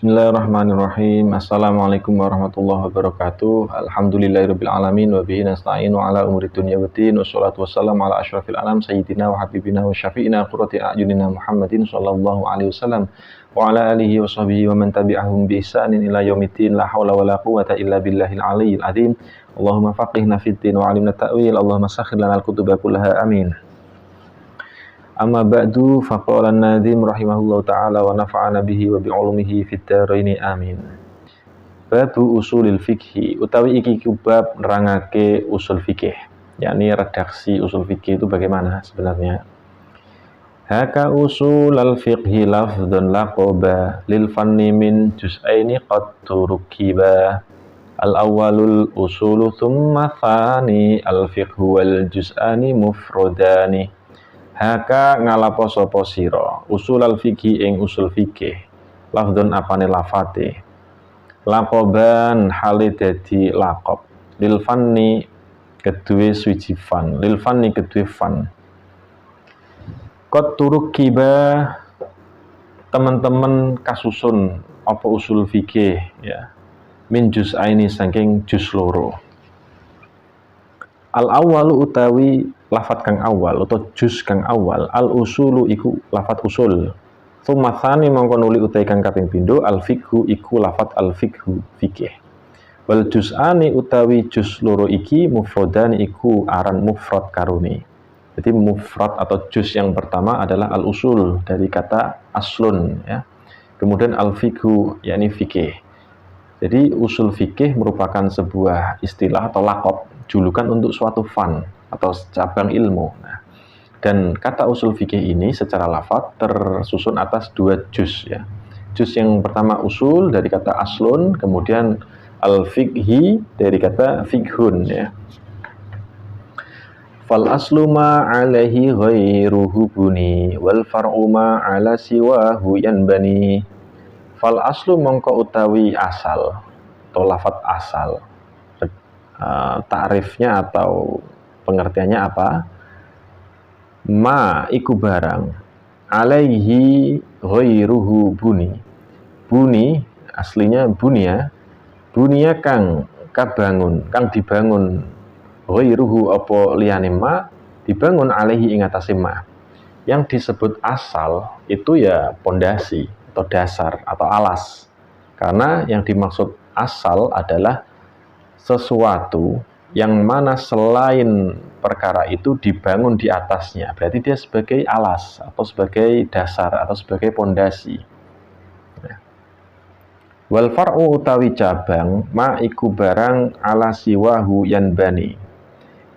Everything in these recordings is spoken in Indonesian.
Bismillahirrahmanirrahim. Assalamualaikum warahmatullahi wabarakatuh. Alhamdulillahirabbil alamin wa bihi nasta'inu ala umuri dunya waddin. Wassalatu wassalamu ala asyrafil anam sayyidina wa habibina wa syafi'ina qurrati a'yunina Muhammadin sallallahu alaihi wasallam wa ala alihi wa sahbihi wa man tabi'ahum bi ihsanin ila yaumiddin. La haula wala quwwata illa billahil aliyyil azim. Allahumma faqihna fid din wa 'allimna ta'wil. Allahumma sakhkhir lana al-kutuba kullaha amin. Amma ba'du faqala an-nadhim rahimahullahu ta'ala wa nafa'ana bihi wa bi'ulumihi fid dharaini amin. Babu usulil fikhi utawi iki bab nerangake usul fikih, yakni redaksi usul fikih itu bagaimana sebenarnya. Haka usul al-fiqhi lafdun laqaba lil fanni min juz'aini qad turukiba. Al-awwalul usulu thumma thani al-fiqhu wal juz'ani mufrodani. Haka ngalapo sapa sira usul al-fikhi ing usul fikih lafdun apane lafate laqoban hale dadi laqab lil fanni kedue suci fan lil fanni kedue fan qad turukiba teman-teman kasusun apa usul fikih ya min juz'aini saking juz loro. Al awwalu utawi lafat kang awal atau juz kang awal, al usulu iku lafat usul. Tsumma tsani mongko nuli utawi kang kaping pindho al fiqhu iku lafat al fiqhu fikih. Wal juz'ani utawi juz loro iki mufradan iku aran mufrad karone. Jadi mufrad atau juz yang pertama adalah al usul dari kata aslun ya. Kemudian al fiqhu yakni fikih. Jadi usul fikih merupakan sebuah istilah atau laqab, julukan untuk suatu fan atau cabang ilmu. Nah, dan kata usul fikih ini secara lafadz tersusun atas dua juz ya. Juz yang pertama usul dari kata aslun, kemudian al-fiqhi dari kata fiqhun ya. Fal aslu ma alaihi ghairuhu buni wal far'u ma ala siwahu yanbani. Fal aslu mongko utawi asal atau lafadz asal. Ta'rifnya atau pengertiannya apa? Ma iku barang alaihi ghairuhu buni. Buni aslinya bunia. Bunia kang kabangun, kang dibangun ghairuhu apa liyane ma dibangun alaihi ing atase ma. Yang disebut asal itu ya pondasi atau dasar atau alas. Karena yang dimaksud asal adalah sesuatu yang mana selain perkara itu dibangun di atasnya. Berarti dia sebagai alas atau sebagai dasar atau sebagai pondasi. Wal far'u utawi cabang ma iku barang ala siwahu yanbani.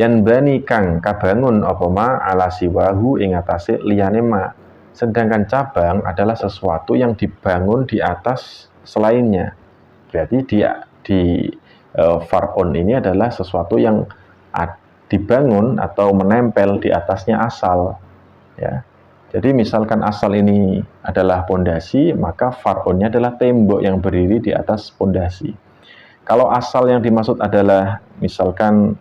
Yanbani kang kabangun apa ma ala siwahu ing atase liyane ma. Sedangkan cabang adalah sesuatu yang dibangun di atas selainnya. Berarti dia di far'un ini adalah sesuatu yang dibangun atau menempel di atasnya asal. Ya. Jadi misalkan asal ini adalah pondasi, maka far'unnya adalah tembok yang berdiri di atas pondasi. Kalau asal yang dimaksud adalah misalkan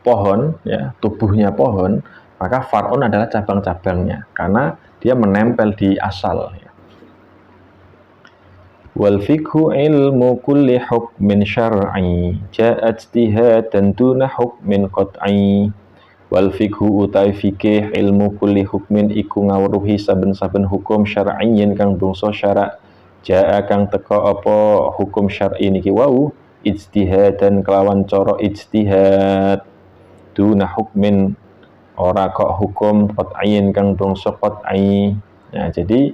pohon, ya, tubuhnya pohon, maka far'un adalah cabang-cabangnya karena dia menempel di asal ya. Wal fiqhu ilmu kulli hukmin syar'i ja'at ijtihadan duna hukmin qat'i. Wal fiqhu utai fikih ilmu kulli hukmin iku ngawruhi saben-saben hukum syar'iyyin kang bangsa syara' ja'a kang teka apa hukum syar'i niki wau ijtihadan kelawan cara ijtihad duna hukmin ora kok hukum qat'iyyin kang bangsa qat'i. Nah, jadi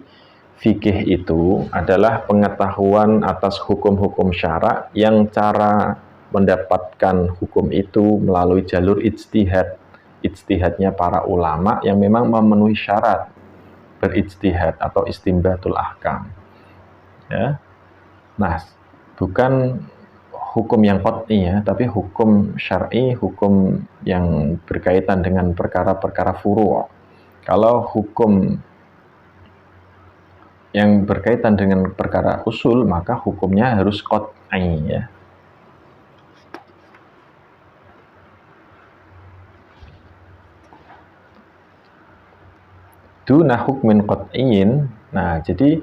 fikih itu adalah pengetahuan atas hukum-hukum syara' yang cara mendapatkan hukum itu melalui jalur ijtihad. Ijtihadnya para ulama yang memang memenuhi syarat berijtihad atau istimbatul ahkam. Ya. Nah, bukan hukum yang qat'i ya, tapi hukum syar'i, hukum yang berkaitan dengan perkara-perkara furu'. Kalau hukum yang berkaitan dengan perkara usul, maka hukumnya harus qat'i ya. Duna hukmin qat'iyyin Nah, jadi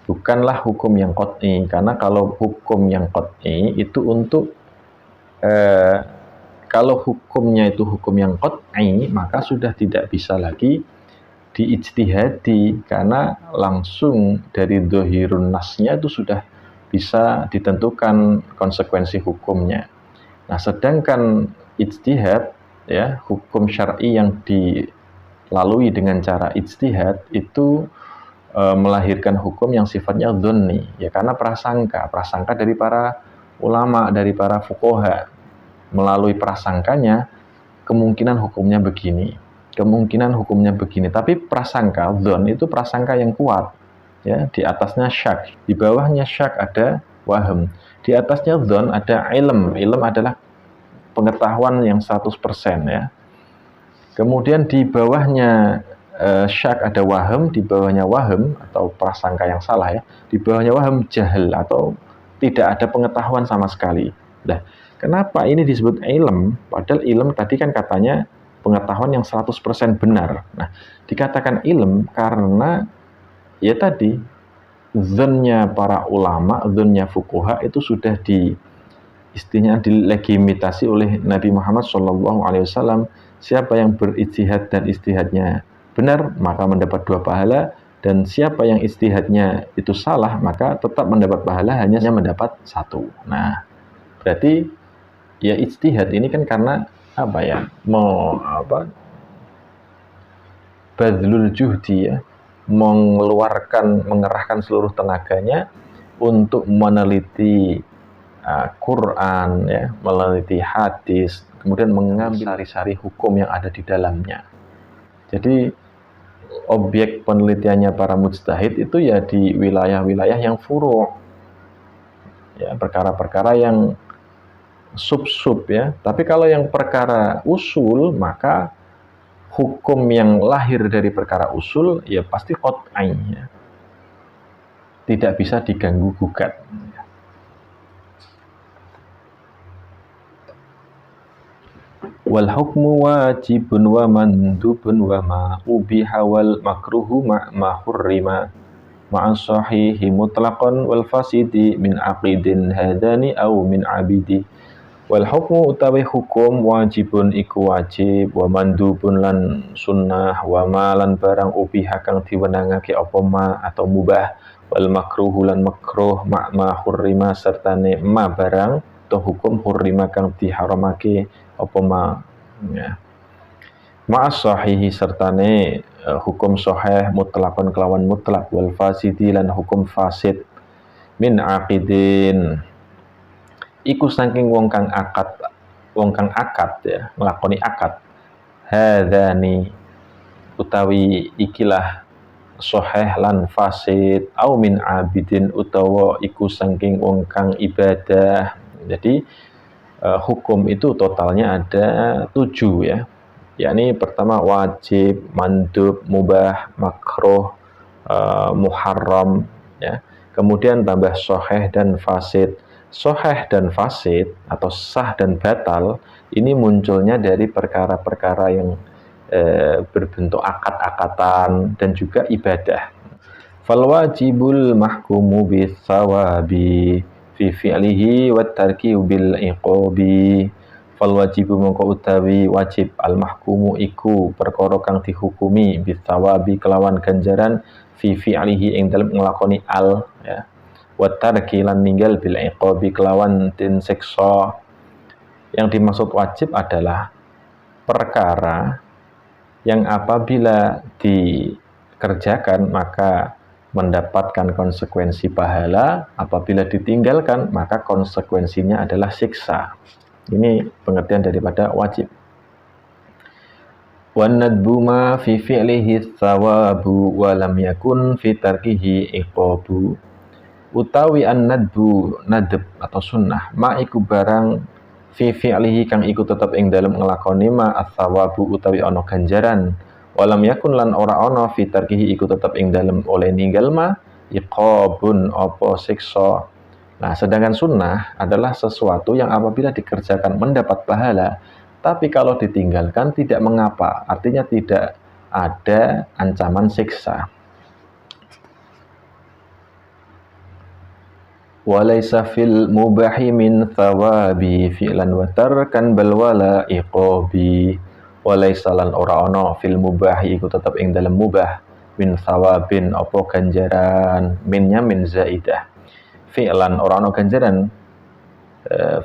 bukanlah hukum yang qat'i, karena kalau hukum yang qat'i itu untuk eh, kalau hukumnya itu hukum yang qat'i, maka sudah tidak bisa lagi diijtihadi, karena langsung dari dohirun nasnya itu sudah bisa ditentukan konsekuensi hukumnya. Nah, sedangkan ijtihad, ya, hukum syar'i yang dilalui dengan cara ijtihad itu melahirkan hukum yang sifatnya dzanni, ya, karena prasangka dari para ulama, dari para fuqaha. Melalui prasangkanya kemungkinan hukumnya begini, kemungkinan hukumnya begini. Tapi prasangka dzan itu prasangka yang kuat, ya, di atasnya syak, di bawahnya syak ada waham, di atasnya dzan ada ilm. Ilm adalah pengetahuan yang 100%, ya. Kemudian di bawahnya syak ada waham, di bawahnya waham atau prasangka yang salah, ya. Di bawahnya waham jahil atau tidak ada pengetahuan sama sekali. Nah, kenapa ini disebut ilm? Padahal ilm tadi kan katanya pengetahuan yang 100% benar. Nah, dikatakan ilm karena ya tadi dzannya para ulama, dzannya fuqaha itu sudah istilahnya dilegitimasi oleh Nabi Muhammad SAW. Siapa yang berijtihad dan ijtihadnya benar, maka mendapat 2 pahala, dan siapa yang ijtihadnya itu salah, maka tetap mendapat pahala, hanya mendapat 1. Nah, berarti ya ijtihad ini kan karena apa ya? Badlul juhdi, ya, mengerahkan seluruh tenaganya untuk meneliti Quran, ya, meneliti hadis, kemudian mengambil sari-sari hukum yang ada di dalamnya. Jadi objek penelitiannya para mujtahid itu ya di wilayah-wilayah yang furu', ya, perkara-perkara yang sub-sub, ya. Tapi kalau yang perkara usul, maka hukum yang lahir dari perkara usul ya pasti qat'i, ya. Tidak bisa diganggu gugat. Wal hukmu wajibun wa mandubun wa ma ubiha wal makruhu ma hurrima ma'an sahihi mutlaqan wal fasidi min aqidin hadani au min abidi. Wal hukmu utawi hukum wajibun iku wajib, wa mandubun lan sunnah, wa ma lan barang ubiha kang diwenangake apa ma atau mubah, wal makruhu lan makruh ma hurrima sertane ma barang atau hukum hurrima kang diharamake apa ma, ya. Ma'as sahihi sertane hukum sahih mutlakon kelawan mutlak, wal fasidi lan hukum fasid, min aqidin iku saking wong kang akad, ya, nglakoni akad, hadzani utawi ikilah sahih lan fasid, au min abidin utawa iku saking wong kang ibadah. Jadi hukum itu totalnya ada 7, ya. Yakni pertama wajib, mandub, mubah, makruh, muharram, ya. Kemudian tambah sahih dan fasid. Sahih dan fasid atau sah dan batal ini munculnya dari perkara-perkara yang berbentuk akad-akatan dan juga ibadah. Fal wajibul mahkumu bis sawabi fi fi'lihi wa tarki bil iqabi. Fal wajibu mongko utawi wajib al mahkumu iku perkara kang dihukumi bis sawabi kelawan ganjaran fi fi'lihi ing dalem nglakoni al, ya, wa tarki lan ninggal bil iqabi kelawan den siksa. Yang dimaksud wajib adalah perkara yang apabila dikerjakan maka mendapatkan konsekuensi pahala, apabila ditinggalkan maka konsekuensinya adalah siksa. Ini pengertian daripada wajib. Wan nadbu ma fi fi'lihi thawabu wa lam yakun fi tarkihi iqabu. Utawi an-nadbu, nadb atau sunnah, ma iku barang fi fi'lihi kang iku tetep ing dalem nglakoni ma atsawabu utawi ana ganjaran, walam yakun lan ora ana fi tarkihi iku tetep ing dalem oleh ninggal ma iqabun apa siksa. Nah, sedangkan sunnah adalah sesuatu yang apabila dikerjakan mendapat pahala, tapi kalau ditinggalkan tidak mengapa, artinya tidak ada ancaman siksa. Walaysa fil mubahi min thawabi fi'lan wa tarkan bal wala iqabi. Walaysa lan ora ana fil mubahi iku tetep ing dalem mubah min thawabin apa ganjaran, minnya min zaidah. Fi'lan ora ana ganjaran,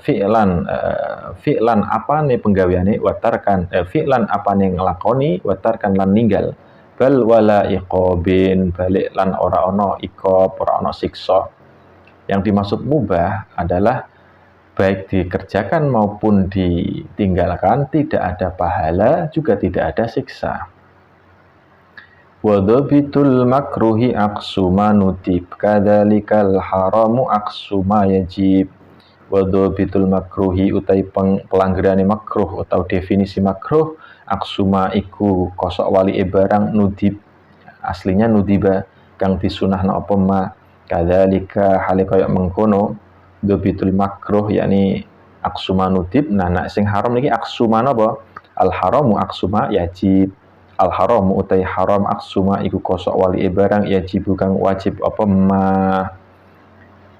fi'lan apane penggaweane, watarkan fi'lan apane nglakoni, watarkan lan ninggal, bal wala iqabin balik lan ora ana iqab, ora ana siksa. Yang dimaksud mubah adalah baik dikerjakan maupun ditinggalkan tidak ada pahala, juga tidak ada siksa. Wadhabitul makruhi aqsu ma nutib kadzalikal haramu aqsu ma yajib. Wadhabitul makruhi utai pelanggarane makruh atau definisi makruh aqsu ma iku kosok wali barang nudib, aslinya nudiba kang disunahna apa ma, kadzalika hale kaya mengkono dhabitul makruh yakni aqsu ma nudib. Nah sing haram niki aqsu ma napa? Al haramu aqsu ma yajib. Al haram utai haram aksuma iku kosok wali barang yajib kang wajib apa ma.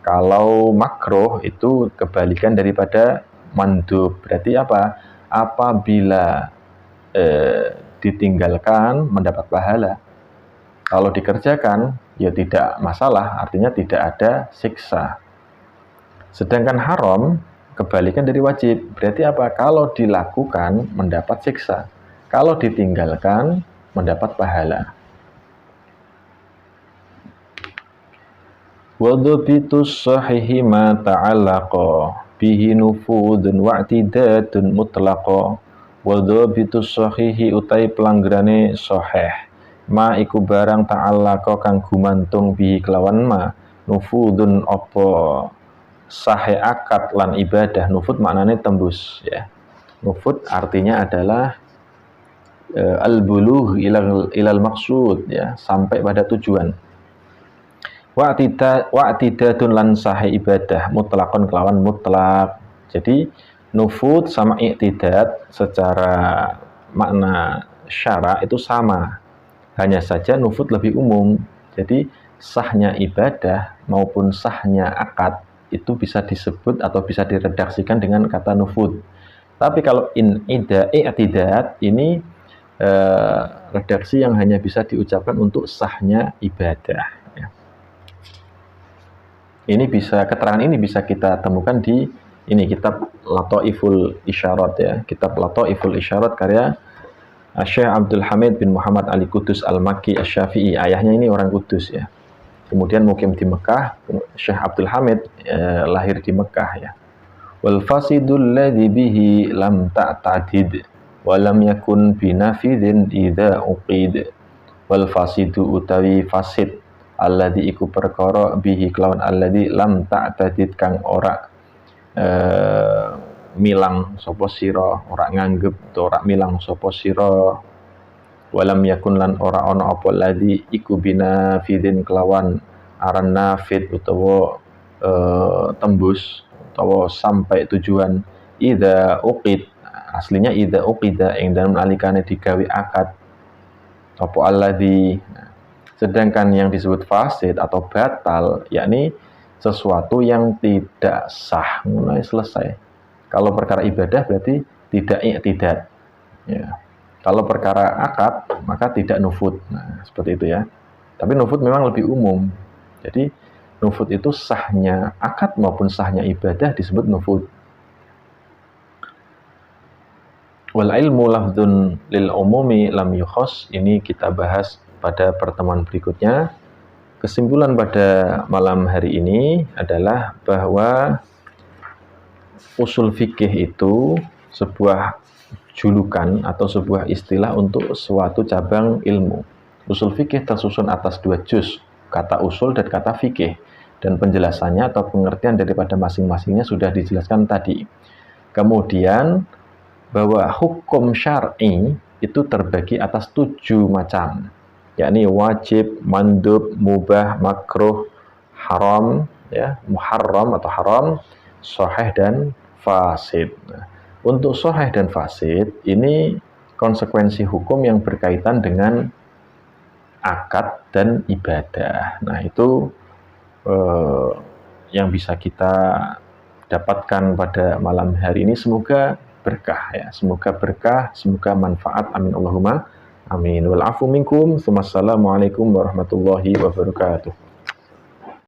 Kalau makruh itu kebalikan daripada mandub. Berarti apa? Apabila ditinggalkan mendapat pahala, kalau dikerjakan ya tidak masalah, artinya tidak ada siksa. Sedangkan haram kebalikan dari wajib. Berarti apa? Kalau dilakukan mendapat siksa, kalau ditinggalkan mendapat pahala. Wadhabitus sahihi ma ta'allaqa bihi nufudun wa'tidatun mutlaqa. Wadhabitus sahihi utai pelanggarane sahih ma iku barang ta'allaqa kang gumantung bihi kelawan ma, nufudun apa sahih akad lan ibadah. Nufud maknane tembus ya. Nufud artinya adalah al-bulugh ilal maksud ya, sampai pada tujuan. Wa'tidatun lan sahih ibadah mutlakon kelawan mutlak. Jadi nufud sama i'tidad secara makna syara itu sama, hanya saja nufud lebih umum. Jadi sahnya ibadah maupun sahnya akad itu bisa disebut atau bisa diredaksikan dengan kata nufud. Tapi kalau i'tidad ini redaksi yang hanya bisa diucapkan untuk sahnya ibadah. Ini bisa, keterangan ini bisa kita temukan di ini kitab Lataiful Isyarat ya, kitab Lataiful Isyarat karya Syekh Abdul Hamid bin Muhammad Ali Qudus Al-Makki Asy-Syafi'i. Ayahnya ini orang Kudus ya. Kemudian mukim di Mekah. Syekh Abdul Hamid lahir di Mekah ya. Wal fasidul ladzi bihi lam ta'tadid wa lam yakun binafidin idza uqid. Wal fasidu utawi fasid alladzi iku perkara bihi kelawan alladzi lam ta'tadid kang ora milang sapa sira, ora nganggep utawa ora milang sapa sira. Walam yakun lan ora ana apa ladzi iku binafidin kelawan aran nafid utawa tembus utawa sampai tujuan. Idza uqid, aslinya idza uqida ing dalem alikane digawe akad apa alladzi. Sedangkan yang disebut fasid atau batal, yakni sesuatu yang tidak sah, mulai selesai. Kalau perkara ibadah berarti tidak i'tidad. Ya. Kalau perkara akad, maka tidak nufud. Nah, seperti itu ya. Tapi nufud memang lebih umum. Jadi nufud itu sahnya akad maupun sahnya ibadah disebut nufud. Wal ilmu lafdzun lil umumi lam yukhas. Ini kita bahas pada pertemuan berikutnya. Kesimpulan pada malam hari ini adalah bahwa usul fikih itu sebuah julukan atau sebuah istilah untuk suatu cabang ilmu. Usul fikih tersusun atas dua juz, kata usul dan kata fikih, dan penjelasannya atau pengertian daripada masing-masingnya sudah dijelaskan tadi. Kemudian bahwa hukum syar'i itu terbagi atas 7 macam, yakni wajib, mandub, mubah, makruh, haram, ya, muharram atau haram, sahih dan fasid. Nah, untuk sahih dan fasid ini konsekuensi hukum yang berkaitan dengan akad dan ibadah. Nah, itu yang bisa kita dapatkan pada malam hari ini semoga berkah ya, semoga berkah, semoga manfaat. Amin Allahumma amin. Wal afu minkum. Wassalamualaikum warahmatullahi wabarakatuh.